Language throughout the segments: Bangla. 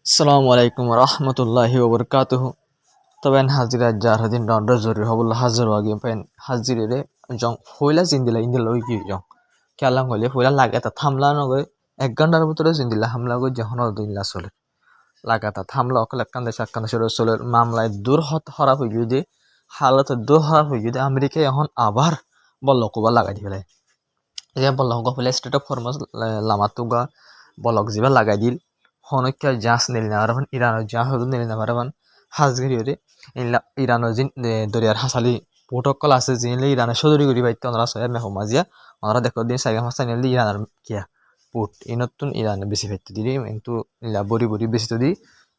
আসসালামু আলাইকুম রহমতুল্লাহি ওবরকাতুহু তবেন হাজিরা যার হাদিন ডন্ডর জরি হবুল্লা হাজির ওয়াগি পেন হাজিরে জং হইলা জিন্দিলা ইন্দিলা ওই কি জং কেলাম হইলে হইলা লাগাতা থামলা নগরে 1 ঘন্টার ভিতরে জিন্দিলা হামলা গো যখন দিনলা চলে লাগাতা থামলা অকল একখান দেশের চলে মামলায় দূর হরা হই যদি হালত দূর হরা হই যদি আমেরিকায় এখন আবার বল্লকুবা লাগাই দিবে যে বল্লক হইলে স্টেট অফ ফরমাস লামাতুগা বলক জিবা লাগাই দিল হনকা জাহাজ নিলিনা বারাবান ইরানের জাহাজ নিলিনা বারাবান হাজগিরিওরে ইরানের জিন দরিয়ার হাসালি প্রোটোকল আছে জিনিলে ইরানের সদরি করি বাইতে ওনারা সয়া মেহমাজিয়া ওনারা দেখো দিন সাইগা মাসা নিলে ইরানের কিয়া পুট এই নতুন ইরানের বেশি ফেরতে দিলি কিন্তু ইলা বড়ি বড়ি বেশি তো দি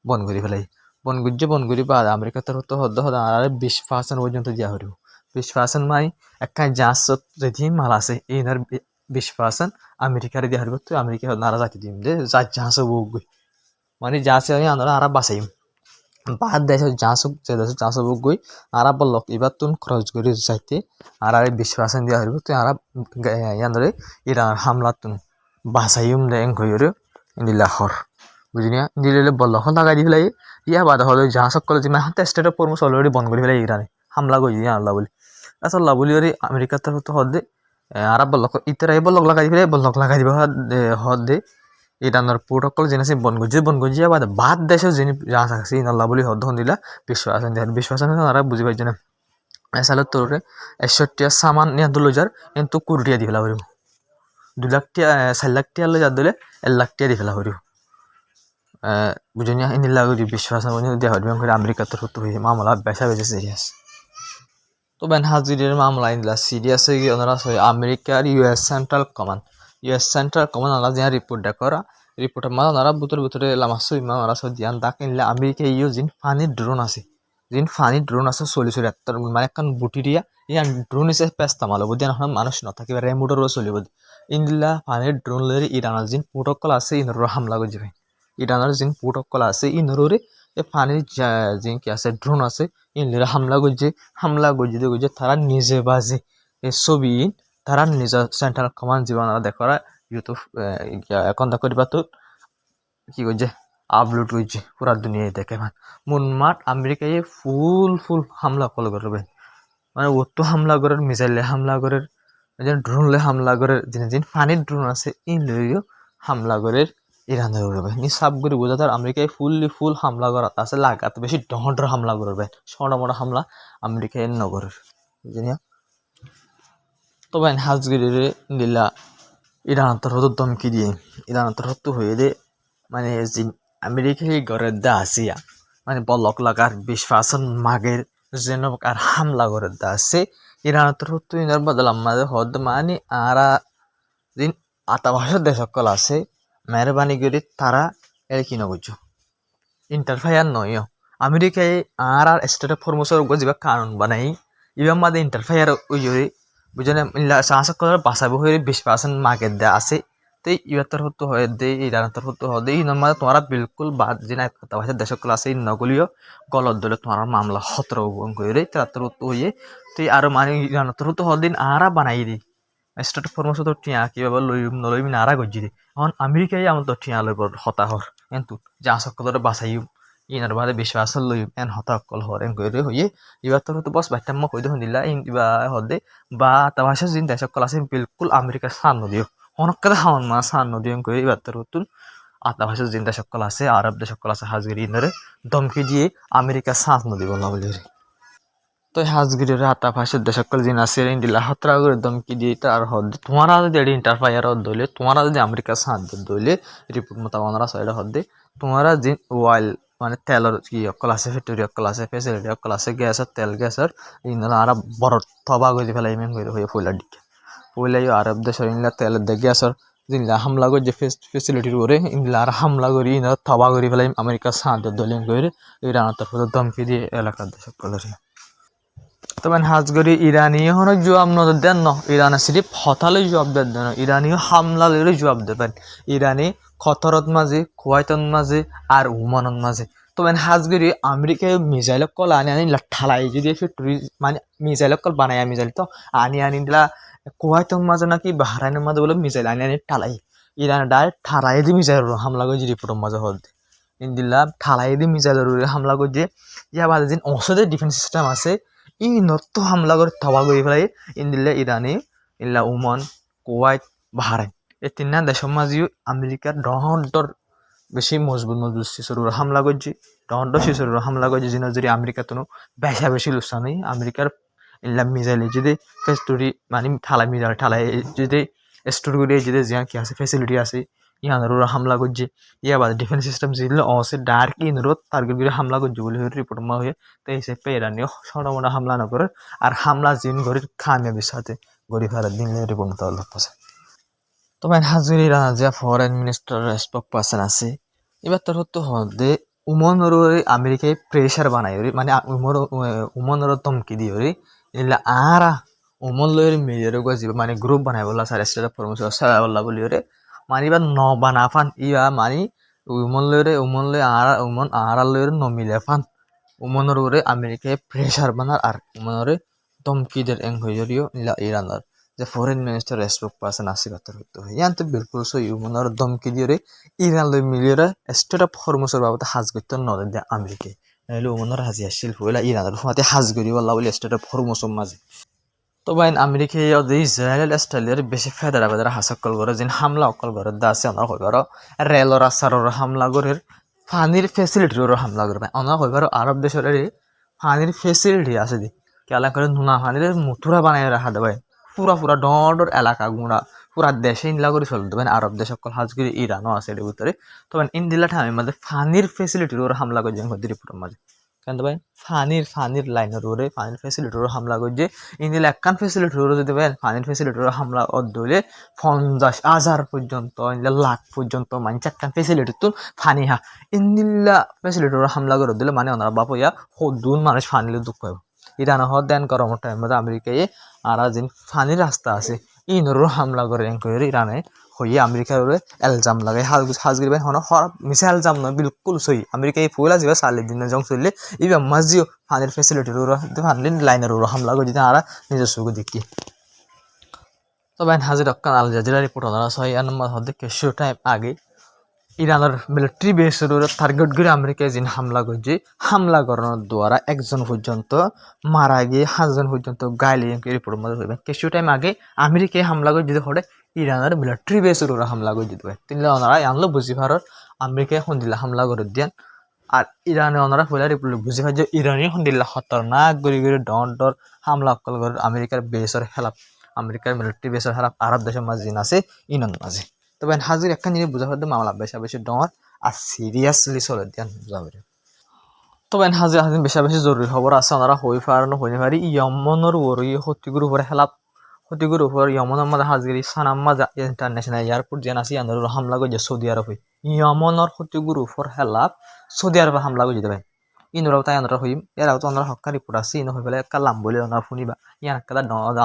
বন করি ফেলাই বন করি বা আমেরিকা তার হতো হদ্দ হদ আর 20% পর্যন্ত দিয়া হরিব 20% মাই একটা জাহাজ যদি মাল আছে ইনার 20% আমেরিকার দিয়া হরিব তো আমেরিকা নারা জাতি দিম যে জাহাজ বুক মানে যাছে আমি আন্দারা আরা বাসাইম বাহার দেশে যাসুক যে দেশে যাসুক গই আরা বলক এবার তুন খরচ করে যাইতে আর 20% দিয়া হইব তুই আরা ইয়ান্দরে ইরান হামলা তুন বাসাইম দেন কইরে ইন্দিলা হর বুঝিনা দিলে বলক লাগাই দিলাই ইয়া বাদ হলো যাসক কলে জিমা হাতে স্টেট অফ ফরমাস অলরেডি বন্ধ করে ফেলাই ইরানে হামলা কই দিয়া আল্লাহ বলি আসলে বলি ওরে আমেরিকা তো হদে আরা বলক ইতরাই বলক লাগাই ফেলাই বলক লাগাই দিবা হদে ইরানের প্রোটোকল জেনেছি বনগঞ্জিয়া বাদ দেশে যিনি যা থাকছে ইনাল্লাহ বলি হদ্দ দিলা বিশ্বাস তারা বুঝি পাইছে না এসালে তোর 61 সামান নিয়ে 2,000 কিন্তু কুড়িয়া দি ফেলা হরিব 2 লাখ টিয়া 4 লাখ টিয়া যা দিলে 1 লাখ টিয়া দি ফেলা হরিব বুঝিনা ইনিল্লা করি বিশ্বাস দিয়া হরিব করে আমেরিকা তোর হতো হয়ে মামলা বেসা বেজে সিরিয়াস তো বেন হাজিরের মামলা ইনলা সিরিয়াস হয়ে গিয়ে ওনারা আমেরিকার ইউএস সেন্ট্রাল কমান ওনারা যে রিপোর্ট দেখরা রিপোর্টের মানে ওনারা বুতরে লামাসো ইমা ওনারা সব দিয়ান দাক ইনলা আমেরিকা ইউ জিন ফানি ড্রোন আছে চলি একটা মানে একখান বুটিরিয়া ইয়ান ড্রোন হিসেবে পেস্তা মালো বুঝিয়ান এখন মানুষ নথাকে রেমোটরও চলিব ইনলা ফানি ড্রোন লের ইরানের জিন প্রোটোকল আছে ইনর হামলা করে যাবে ইরানের জিন প্রোটোকল আছে ইনরে ফানির জিন কি আছে ড্রোন আছে ইনলে হামলা গজ্জে তারা নিজে বাজে এই ছবি তারা নিজের সেন্ট্রাল কমান্ড জীবন দেখরা ইউটিউব এখন করিবা তো কি করছে আপলোড করছে পুরা দুনিয়ায় দেখে মাঠ আমেরিকায় ফুল হামলা কল করবে মানে অত হামলা করার মিসাইলে হামলা করার ড্রোনলে হামলা করার জিন ফানির ড্রোন আছে ই লইও হামলা করার ইরানের করবে নি সাব করে বোঝা তার আমেরিকায় ফুল হামলা করা আছে লাগাতে বেশি ডহর হামলা করবে মোটা হামলা আমেরিকায় নগরের বুঝিনা তবে হাজগিরির দিলা ইরান তোর হতো দমকি দিয়ে ইরান তোর হতো হয়ে দে মানে যে আমেরিকায় ঘরের দা আসিয়া মানে বলক লাগার 20% মাগের যেন আর হামলা করে দা আছে ইরান তোর হতো ইনার বদলাম মাঝে হদ মানে আরা দিন আতাবাসের দেশ সকল আছে মেহরবানি করে তারা এর কি নগজ ইন্টারফেয়ার নয় আমেরিকায় আর স্টেট অফ ফরমাসের গজিবা কানুন বানাই ইবাম মাদে ইন্টারফেয়ার ওই বুঝলেন চাষক করার বাঁচাবো হয়ে 20% মার্কেট দেওয়া আছে তো ইয়তর হতো হয়ে দে ইরানতর হতো হয়ে এই নম্বর তোমারা বিলকুল বাদ যে না কথা ভাষা দেশকল আছে এই নগলীয় গলত দলে তোমার মামলা সতর করে তার হতো হয়ে তুই আরো মানে ইরানতর হতো হদিন আরা বানাই দি স্টেট ফরমাস তো টিয়া কিভাবে লইম নলইম নারা গজি দি এখন আমেরিকায় আমার তো টিয়া লইব হতাহর কিন্তু চাষক করে বাঁচাইম ইনার বাদে 20% লইম এন হতাকল হর এন করে হয়ে এবার তোর হতো বস বাইতাম কই দেখুন দিলা ইবা হদে বা তাবাসা জিন দেশকল আছে বিলকুল আমেরিকা সান নদিও অনেকটা হাওন মা সান নদিও কই এবার তোর হতুন আতাভাষা জিন দেশকল আছে আরব দেশকল আছে হাজগিরি ইনারে ধমকি দিয়ে আমেরিকা সান নদিব না বলি তো হাজগিরির আতাভাষার দেশকল জিন আছে ইন্ডিলা হতরা করে ধমকি দিয়ে তার হদ তোমারা যদি ইন্টারফায়ার দইলে তোমারা যদি আমেরিকা সান দইলে রিপোর্ট মতো ওনারা সাইড হদে তোমারা জিন ওয়াইল মানে তেলের কি অকল আছে ফ্যাক্টরি অকল আছে ফেসিলিটি অকল আছে গ্যাসের তেল গ্যাসের ইনলা আর বড় থবা করে ফেলাই এমন করে হয়ে পয়লার দিকে পয়লাই আরব দেশের ইনলা তেলের দে গ্যাসের জিনলা হামলা করে যে ফেসিলিটির করে ইনলা আর হামলা করি ইনলা থবা করে ফেলাই আমেরিকা সাহায্য দলিন করে ইরানের তরফ ধমকি দিয়ে এলাকার দেশ সকলের তবে হাজগরি ইরানীয় হন জবাব নজর দেন ন ইরানে সিরিফ হতালে জবাব দেন ইরানীয় হামলা লইলে জবাব দেবেন ইরানি খতরত মাঝে কুয়াইতন মাঝে আর উমানত মাঝে তবে হাজগরি আমেরিকায় মিসাইল কল আনি ঠালাই যদি ফ্যাক্টরি মানে মিসাইল কল বানায় মিসাইল তো আনি দিলা কুয়াইতন মাঝে নাকি বাহরাইনের মাঝে বলে মিসাইল আনি ঠালাই ইরান ডাইরেক্ট ঠালাই দিয়ে মিসাইল হামলা করে রিপোর্টের মাঝে হল ইন্দিল্লা ঠালাই দি মিসাইলের হামলা করছে ইয়া বাদে যে অসদের ডিফেন্স সিস্টেম আছে ই নত্য হামলা করে থবা করে ফেলাই ইন্দিল্লা ইরানি ইল্লা ওমান কুয়াইট বাহারাইন এই তিনটা দেশের মাঝেও আমেরিকার ডর বেশি মজবুত শিশুর হামলা করছে ডর শিশুর হামলা করছে যিনি যদি আমেরিকা তো বেশা বেশি লুসা নেই আমেরিকার ইল্লা মিসাইলে যদি ফেস্টুরি মানে ঠালাই মিসাইল ঠালাই যদি স্টোর করে যদি যা কি আছে ফেসিলিটি আছে ইহানের হামলা করছে ইয়া বাদে ডিফেন্স সিস্টেম যেগুলো অসে ডার্ক ইনরোধ টার্গেট করে হামলা করছে বলে রিপোর্ট মা হয়ে তো এই হিসেবে ইরানিও সরমনা হামলা না করে আর হামলা জিন ঘরের খামিয়াবির সাথে গড়ি ফেরার দিন রিপোর্ট মতো পাচ্ছে তবে হাজির ইরান যে ফরেন মিনিস্টার স্পোক পার্সন আছে এবার তোর হতো হদে উমনর আমেরিকায় প্রেশার বানাই মানে উমনর ধমকি দিয়ে এগুলা আরা উমন লয়ের মেজর গজি মানে গ্রুপ বানাই বললা স্যার স্টেট ফরমেশন সারা বললা বলি রে মানে এবার ন বানাফান ইয়া মানে উমন লয়ে আরা লয়ের ন মিলে ফান উমনর আমেরিকায় প্রেশার বানার আর উমনরে ধমকিদের এং হয়ে যদিও ইরানের যে ফরেন মিনিস্টার স্পোক পার্সন আছে কথার হতো ইয়ান তো বিলকুল সই উমনর ধমকি দিয়ে ইরান লই মিলিয়ে স্টেট অফ ফরমেশন বাবদ হাজ করতে নদে দেয় আমেরিকায় নাহলে উমনর হাজি আসছিল হইলা ইরানের ফাতে হাজ করি বললা বলে স্টেট অফ ফরমেশন মাঝে তো বাইন আমেরিকায় ইসরায়েল অস্ট্রেলিয়ার বেশি ফেদারা ফেদারা হাসকল করে যেন হামলা অকল করে দাসে অনার হইবার রেলর আসারর হামলা করে পানির ফেসিলিটির হামলা করবে অনার হইবার আরব দেশের পানির ফেসিলিটি আছে দি কেলা করে নুনা পানির মুঠুরা বানাই রাখা দেবে পুরা ডর এলাকা গুঁড়া পুরা দেশে ইনলা করে চলে দেবেন আরব দেশ সকল হাজগিরি ইরানও আছে এর ভিতরে তবে ইন্দিলা ঠামের মধ্যে পানির ফেসিলিটির হামলা করে রিপোর্টের মাঝে কেন ভাই ফানির লাইনের ওরে পানির ফেসিলিটির হামলা করছে ইন্দিলা একখান ফেসিলিটির যদি ভাই পানির ফেসিলিটির হামলা অদলে 50,000 পর্যন্ত লাখ পর্যন্ত মানে একখান ফেসিলিটি তো ফানি হা ইন্দিলা ফেসিলিটির হামলা করে দিলে মানে ওনারা বাপ ইয়া সদুন মানুষ ফানিলে দুঃখ হবে ইরান হওয়ার দেন গরমের টাইম মধ্যে আমেরিকায় আর যেন ফানির রাস্তা আছে ইনরও হামলা করে ইরানে হইয়ে আমেরিকার এলজাম লাগে হাজগির ভাই হন মিশে এলজাম নয় বিলকুল সই আমেরিকায় ফুলা যাবে সালের দিনে জং চললে ইবা মাঝিও ফানির ফেসিলিটির ফানলি লাইনের হামলা করে দিতে আর নিজস্ব দেখি তবে হাজির অক্কান আল জাজিরা রিপোর্ট ওনারা 6 নম্বর হতে কিছু টাইম আগে ইরানের মিলিটারি বেসের টার্গেট করে আমেরিকায় যিনি হামলা করছে হামলা করানোর দ্বারা একজন পর্যন্ত মারা গিয়ে 5জন পর্যন্ত গাইলে রিপোর্টের মধ্যে হইবে কিছু টাইম আগে আমেরিকায় হামলা করে যদি হলে ইরানের মিলিটারি বেসের হামলা করে দিতে হয় তিনি ওনারা আনলো বুঝি ভারত আমেরিকায় সন্দিল্লা হামলা করে দিয়ান আর ইরানে ওনারা ফলে রিপোর্ট বুঝি পাই যে ইরানি সন্দিল্লা খতরনাক করে ডর হামলা অকল করে আমেরিকার বেসের খেলাফ আমেরিকার মিলিটারি বেসের খেলাফ আরব দেশের মাঝে আছে ইরান মাঝে তবে হাজির একখান জিনিস বোঝা হতে মামলা বেশা বেশি ডর আর সিরিয়াসলি চলে দিয়ান বোঝা পারে তবে হাজির হাজির বেশা বেশি জরুরি খবর আছে ওনারা হই পারানো হইতে পারি ইয়মনের ওর হতিগুর উপরে খেলাপ হতিগুর উপর ইয়মনের মাঝে হাজির সানাম মাজা ইন্টারন্যাশনাল এয়ারপোর্ট যেন আছে ইয়ানোর হামলা করছে সৌদি আরব হই ইয়মনের হতিগুর উপর খেলাপ সৌদি আরবে হামলা করে যেতে পারে ইনরাও তাই আমরা হইম এরাও তো ওনার হক্কা রিপোর্ট আছে ইন হয়ে পেলে একটা লাম্ব বলে ওনার শুনিবা ইয়ান একটা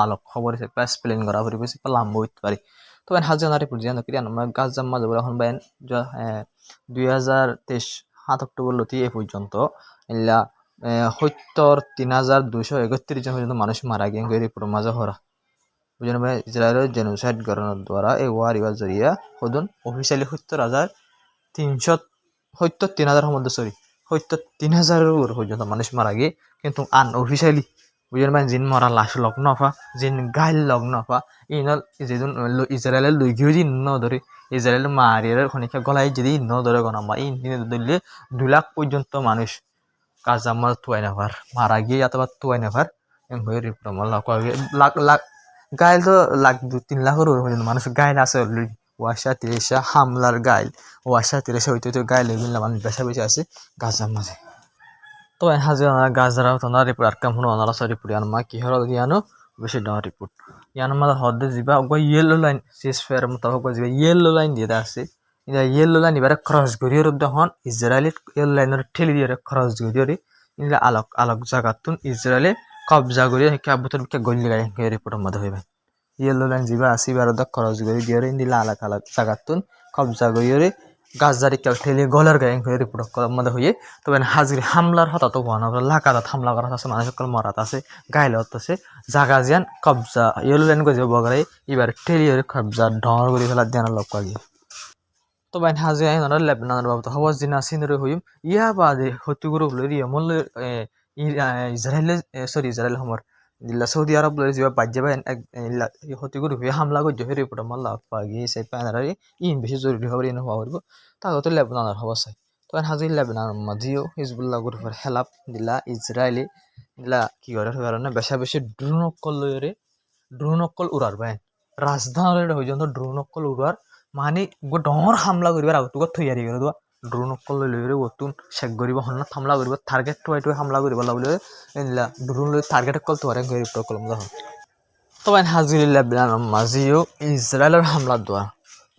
আলোক খবর হিসেবে এক্সপ্লেন করা পরি বেশি লাম্ব হইতে পারি তবে হাজির ওনার রিপোর্ট যেন কিরিয়ান আমরা গাছ জাম্মা যাবো এখন বাইন 2023 7 অক্টোবর লতি এ পর্যন্ত ইল্লা 73,231 জন পর্যন্ত মানুষ মারা গিয়ে রিপোর্টের মাঝে হরা বুঝলেন ভাই ইসরায়েলের জেনোসাইড করানোর দ্বারা এই ওয়ার ইবার জরিয়া হদুন অফিসিয়ালি 73,000 মধ্যে 73,000 পর্যন্ত মানুষ মারা গিয়ে কিন্তু আনঅফিসিয়ালি বুঝলেন ভাই জিন মরা লাশ লগ্ন হফা জিন গাইল লগ্ন হফা ইনল যেদিন ইসরায়েলের লইগিও দিন ন ধরে ইসরায়েলের মারিয়ার খনিকা গলায় যদি ন ধরে গনামা এই দিলে 2 লাখ পর্যন্ত মানুষ কাজ আমার তুয়াই নাফার মারা গিয়ে অথবা তুয়াই নাফার হয়ে রিপোর্ট লাখ লাখ গাইল তো লাখ 2-3 লাখের পর্যন্ত মানুষ গাইল আছে অলরেডি ওয়াশা 30 হামলার গাইল ওয়াশা 30 হইতে গাইল এগুলো মানুষ বেশা বেশি আছে গাজার মাঝে তো হাজির গাজারা তোনার রিপোর্ট আর কাম হলো ওনারা সরি রিপোর্ট ইয়ানমা কি হলো ইয়ানো বেশি ডর রিপোর্ট ইয়ানমা হদে যাবা ইয়েলো লাইন সিস ফেয়ার মোতাবেক যাবা ইয়েলো লাইন দিয়ে আছে ইয়েলো লাইন এবারে ক্রস করিয়ে দেখুন ইসরায়েলের ইয়েলো লাইনের ঠেলি দিয়ে ক্রস করিয়ে ইনলা আলোক আলোক জায়গাতুন ইসরায়েলে কবজা করিয়ে কাবুতর গলি গায় রিপোর্টের মধ্যে হইবে ইয়েলো লাইন যাবা আসি বার ক্রস করিয়ে দিয়ে ইনলা আলোক আলোক জায়গাতুন কবজা করিয়ে গাছদারি কেউ ঠেলিয়ে গলার গায়ে রিপোর্ট করার মধ্যে হইয়ে তবে হাজির হামলার হতা তো হওয়া না লাকাদাত হামলা করা আছে মানুষ সকল মরাত আছে গাইলে আছে জাগা জিয়ান কবজা ইয়েলো লাইন গজে বগরাই এবার ঠেলিয়ে কবজা ডর করে ফেলার দেন লোক আগে তো বাইন হাজি আই ওনারা লেবনানের বাবদ হওয়াজ দিন আসিনরে হইম ইয়া বাদে হত্যুগুরু লরি এমন ইসরায়েল হমর দিল্লা সৌদি আরব লরি জিবা বাজ্যে বাইন হত্যুগুরু হয়ে হামলা করছে হেরি পড়া মাল্লা পাগি সেই প্যানারে ইন বেশি জরুরি হবার ইন হওয়া হইব তাকে তো লেবনানের হওয়া চাই তো হাজি লেবনান মাঝিও হিজবুল্লাহ গ্রুপের হেলাপ দিলা ইসরায়েলি দিলা কি করে কারণে বেশা বেশি ড্রোন অকল উড়ার বাইন রাজধানী হইজন ড্রোন অকল উড়ার মানে ডর হামলা করিবার আগত থৈয়ারি করে দেওয়া ড্রোন অকল লৈ অতুন চেক কৰিব হন্নত হামলা কৰিব টার্গেট টুৱাই হামলা কৰিব লাগলে এনিলা ড্রোন লৈ টার্গেট অকল তোয়ারে গৈ কলম যা তো বাইন হাজিরিল্লা বিলান মাঝিও ইসরায়েলের হামলা দোয়া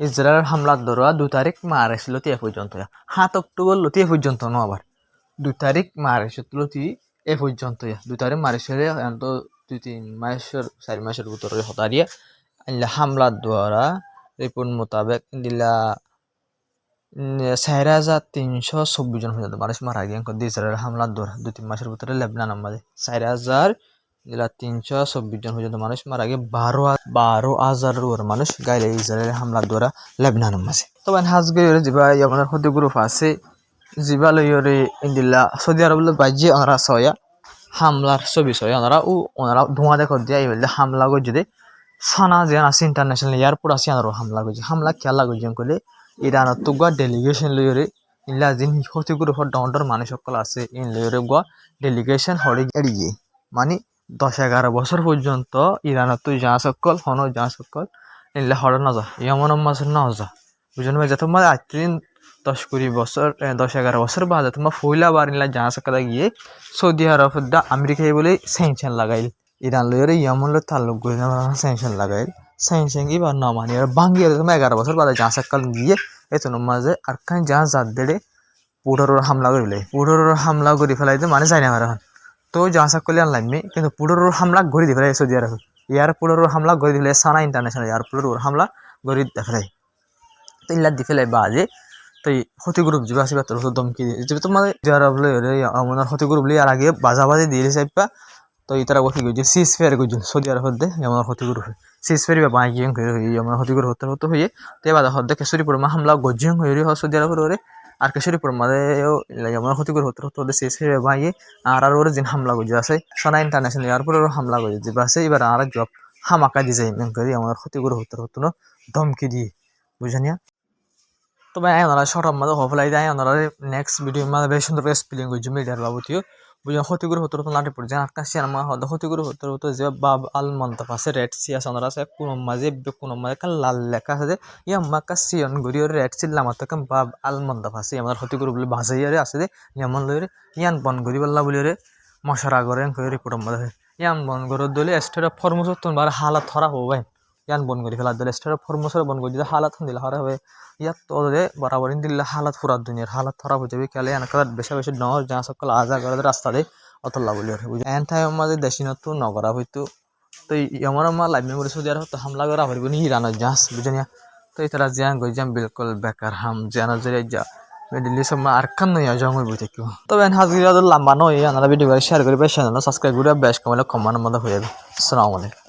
2 তারিখ মারাইছিল তে পর্যন্ত 7 অক্টোবর লতি পর্যন্ত ন আবার 2 তারিখ মারাইছিল এ পর্যন্ত 2 তারিখ মারাইছিল তো 2-3 মাসের 4 মাসের ভিতরে হতারিয়া আইলা হামলা দ্বারা রিপোর্ট মোতাবেক দিলা 4,324 জন পর্যন্ত মানুষ মারা গিয়ে ইসরায়েলের হামলার দ্বারা 2-3 মাসের ভিতরে লেবনান আমাদের 4,324 জন পর্যন্ত মানুষ মারা গিয়ে 12,000 মানুষ গাইলে ইসরায়েলের হামলার দ্বারা লেবনান মাঝে তবে হাজগে যা আমাদের হতে গ্রুপ আছে যা লইরে ইন্দিল্লা সৌদি আরব বাজ্যে ওনারা সয়া হামলার ছবি সয়া ওনারা ধোঁয়া দেখো দিয়ে হামলা করছে দে সানা যেন আছে ইন্টারন্যাশনাল এয়ারপোর্ট আছে আর হামলা খেলা করছে কলে ইরানত তো গোয়া ডেলিগেশন লইরে ইলা যিন হতে গ্রুপের ডাউন্ডার মানুষ সকল আছে ইন লইরে গোয়া ডেলিগেশন হরে এড়িয়ে মানে 10-11 বছর পর্যন্ত ইরানত তো যা সকল হন যা সকল ইনলে হরে না যা ইয়মন মাসের না যা বুঝলেন ভাই যত তোমার 10-20 বছর 10-11 বছর বাদে তোমার ফইলা বার ইনলা যা সকল গিয়ে সৌদি আরব দা আমেরিকায় বলে স্যাংশন লাগাইল ইরান লইরে ইয়মন লো তাল্লুক গই স্যাংশন লাগাইল স্যাংশন এবার না মানে আর ভাঙ্গি তোমার 11 বছর বাদে যা সকল গিয়ে এতন মাঝে আর কান যা জাত দেড়ে পুরোর হামলা করি ফেলাইতে মানে যাই না তো যা সকলে আনলাইমি কিন্তু পুরোর হামলা গড়ি দি ফেলাই সৌদি আরব ইয়ার পুরোর হামলা গড়ি দি ফেলাই সানা ইন্টারন্যাশনাল ইয়ার পুরোর হামলা গড়ি দি ফেলাই তো ইল্লা দি ফেলাই বাজে তো হতি গ্রুপ যা আছে তোর দমকি দিয়ে তোমার আরব লইরে আমার হতি গ্রুপ লি আর আগে বাজাবাজি দিয়ে সাইপা তো ইতারা বসে গিয়ে সিজ ফেয়ার গিয়ে সৌদি আরব দে আমার হতি গ্রুপ সিজ ফেয়ার বা গিয়ে আমার হতি গ্রুপ হতে হয়ে তো এবার হদ্দে কেশরী পুরমা হামলা গজিং হয়ে সৌদি আরব রে আর কেশরী পুরমাদেও আমার হতি গ্রুপ হতে সিজ ফেয়ার বাই আর ওরে দিন হামলা গজি আছে সানা ইন্টারন্যাশনাল এয়ারপোর্টের হামলা গজি যে আছে এবার আর জব হামাকা দিয়ে যাই করি আমার হতি গ্রুপ হতে ধমকি দিয়ে বুঝানিয়া তো ভাই ওনারা শর্ট মাঝে হফলাই দেয় ওনারা নেক্সট ভিডিও মাঝে বেশ সুন্দর স্পেলিং করছি মিডিয়ার বাবুতিও বুঝলাম হতিগুরু হতো নাটে পড়ছে আকাশি আমার হদ হতিগুরু হতো যে বাব আল মন্তফ আছে রেড সি আছে ওনারা আছে কোনো মাঝে লাল লেখা আছে যে ইয়া মাকা সিয়ন গড়িওর রেড সি লামার থেকে বাব আল মন্তফ আছে আমার হতিগুরু বলে ভাজাইয়ারে আছে যে ইয়ামন লইরে ইয়ান বন গড়ি বললা বলিরে মশারা গড়ে রিপোর্ট মাঝে ইয়ান বন গড়ের দলে স্টেট অফ ফরমোস তোমার হালাত ধরা হবো ইয়ান বন করি ফেলা দিলে স্টেট অফ ফরমোসের বন করে যদি হালাত দিলে হরা হবে ইয়াত তো বরাবর দিলে হালাত ফুরা দুনিয়ার হালাত খারাপ হয়ে যাবে কেলে এনকা বেশি বেশি নহর যা সকল আজা করে রাস্তা দিয়ে অতলা বলি বুঝি এন ঠাই মাঝে দেশি নতো নগরা হইতো তো আমার লাইভ মেমোরি সৌদি আরব হামলা করা হইব নি ইরানের জাহাজ বুঝিনিয়া তো তারা জিয়ান গইজাম বিলকুল বেকার হাম জিয়ান জেরে যা দিল্লি সব আর কান নয় জং হইব থাকিব তবে হাজিরা লম্বা নয় আনারা ভিডিও শেয়ার করে বেশ সাবস্ক্রাইব করে বেশ কমালে কমানোর মধ্যে হয়ে যাবে আসসালামু আলাইকুম